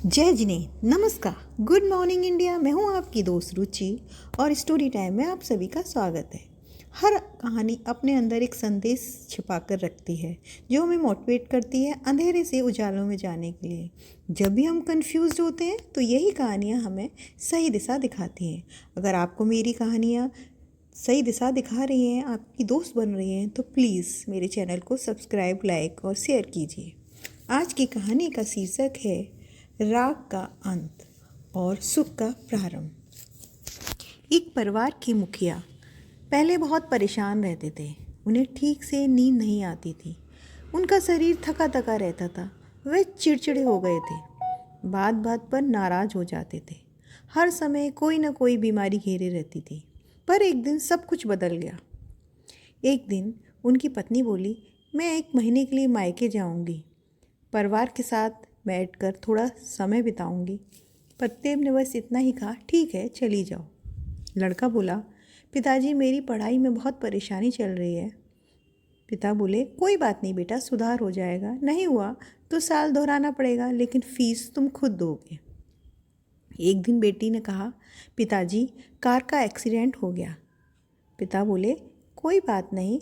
जय जिने नमस्कार, गुड मॉर्निंग इंडिया। मैं हूँ आपकी दोस्त रुचि और स्टोरी टाइम में आप सभी का स्वागत है। हर कहानी अपने अंदर एक संदेश छिपा कर रखती है जो हमें मोटिवेट करती है अंधेरे से उजालों में जाने के लिए। जब भी हम कंफ्यूज होते हैं तो यही कहानियाँ हमें सही दिशा दिखाती हैं। अगर आपको मेरी कहानियाँ सही दिशा दिखा रही हैं, आपकी दोस्त बन रही हैं, तो प्लीज़ मेरे चैनल को सब्सक्राइब, लाइक और शेयर कीजिए। आज की कहानी का शीर्षक है राग का अंत और सुख का प्रारंभ। एक परिवार के मुखिया पहले बहुत परेशान रहते थे। उन्हें ठीक से नींद नहीं आती थी। उनका शरीर थका थका रहता था। वे चिड़चिड़े हो गए थे, बात बात पर नाराज हो जाते थे। हर समय कोई न कोई बीमारी घेरे रहती थी। पर एक दिन सब कुछ बदल गया। एक दिन उनकी पत्नी बोली, मैं 1 महीने के लिए मायके जाऊंगी, परिवार के साथ बैठकर थोड़ा समय बिताऊंगी। पतिदेव ने बस इतना ही कहा, ठीक है चली जाओ। लड़का बोला, पिताजी मेरी पढ़ाई में बहुत परेशानी चल रही है। पिता बोले, कोई बात नहीं बेटा, सुधार हो जाएगा। नहीं हुआ तो साल दोहराना पड़ेगा, लेकिन फीस तुम खुद दोगे। एक दिन बेटी ने कहा, पिताजी कार का एक्सीडेंट हो गया। पिता बोले, कोई बात नहीं,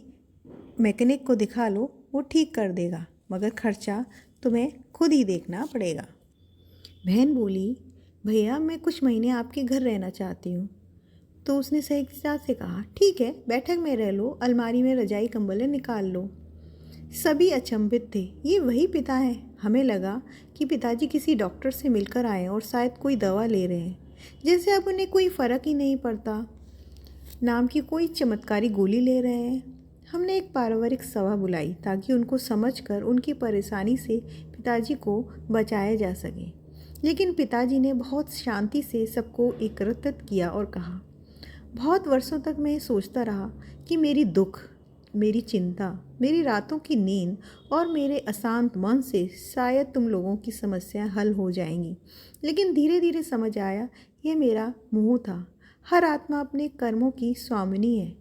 मैकेनिक को दिखा लो, वो ठीक कर देगा, मगर खर्चा तुम्हें खुद ही देखना पड़ेगा। बहन बोली, भैया मैं कुछ महीने आपके घर रहना चाहती हूँ। तो उसने सहजता से कहा, ठीक है बैठक में रह लो, अलमारी में रजाई कंबलें निकाल लो। सभी अचंभित थे, ये वही पिता हैं। हमें लगा कि पिताजी किसी डॉक्टर से मिलकर आए और शायद कोई दवा ले रहे हैं, जैसे अब उन्हें कोई फ़र्क ही नहीं पड़ता नाम की कोई चमत्कारी गोली ले रहे हैं। हमने एक पारिवारिक सभा बुलाई ताकि उनको समझकर उनकी परेशानी से पिताजी को बचाया जा सके। लेकिन पिताजी ने बहुत शांति से सबको एकत्रित किया और कहा, बहुत वर्षों तक मैं सोचता रहा कि मेरी दुख, मेरी चिंता, मेरी रातों की नींद और मेरे अशांत मन से शायद तुम लोगों की समस्याएं हल हो जाएंगी। लेकिन धीरे धीरे समझ आया, यह मेरा मोह था। हर आत्मा अपने कर्मों की स्वामिनी है।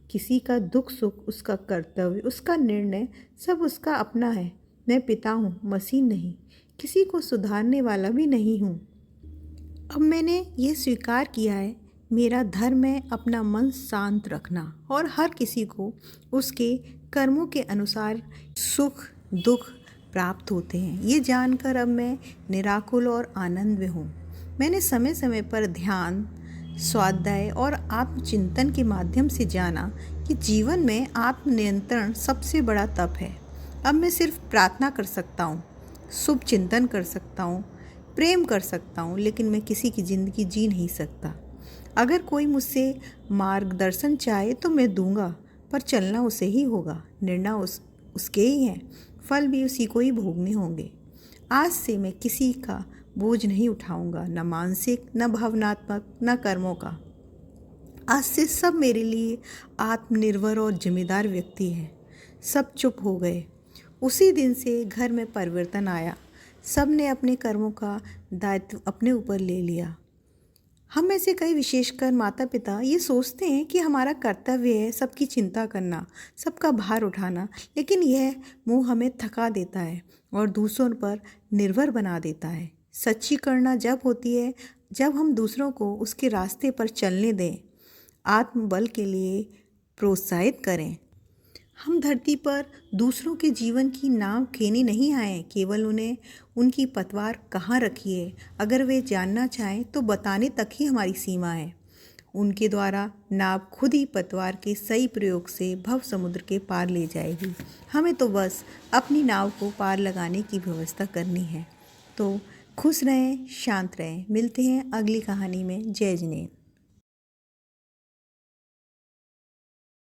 किसी का दुख सुख उसका कर्तव्य, उसका निर्णय, सब उसका अपना है। मैं पिता हूँ, मशीन नहीं, किसी को सुधारने वाला भी नहीं हूँ। अब मैंने ये स्वीकार किया है, मेरा धर्म है अपना मन शांत रखना और हर किसी को उसके कर्मों के अनुसार सुख दुख प्राप्त होते हैं। ये जानकर अब मैं निराकुल और आनंद में हूँ। मैंने समय समय पर ध्यान, स्वाध्याय और आत्मचिंतन के माध्यम से जाना कि जीवन में आत्मनियंत्रण सबसे बड़ा तप है। अब मैं सिर्फ प्रार्थना कर सकता हूँ, शुभ चिंतन कर सकता हूँ, प्रेम कर सकता हूँ, लेकिन मैं किसी की ज़िंदगी जी नहीं सकता। अगर कोई मुझसे मार्गदर्शन चाहे तो मैं दूंगा, पर चलना उसे ही होगा। निर्णय उसके ही हैं, फल भी उसी को ही भोगने होंगे। आज से मैं किसी का बोझ नहीं उठाऊंगा, न मानसिक, न भावनात्मक, न कर्मों का। आज से सब मेरे लिए आत्मनिर्भर और जिम्मेदार व्यक्ति हैं। सब चुप हो गए। उसी दिन से घर में परिवर्तन आया। सब ने अपने कर्मों का दायित्व अपने ऊपर ले लिया। हम में से कई, विशेषकर माता पिता, ये सोचते हैं कि हमारा कर्तव्य है सबकी चिंता करना, सबका भार उठाना, लेकिन यह मोह हमें थका देता है और दूसरों पर निर्भर बना देता है। सच्ची करुणा जब होती है जब हम दूसरों को उसके रास्ते पर चलने दें, आत्मबल के लिए प्रोत्साहित करें। हम धरती पर दूसरों के जीवन की नाव खेने नहीं आए, केवल उन्हें उनकी पतवार कहाँ रखी है, अगर वे जानना चाहें तो बताने तक ही हमारी सीमा है। उनके द्वारा नाव खुद ही पतवार के सही प्रयोग से भव समुद्र के पार ले जाएगी। हमें तो बस अपनी नाव को पार लगाने की व्यवस्था करनी है। तो खुश रहें, शांत रहें। मिलते हैं अगली कहानी में। जय जिनेंद्र।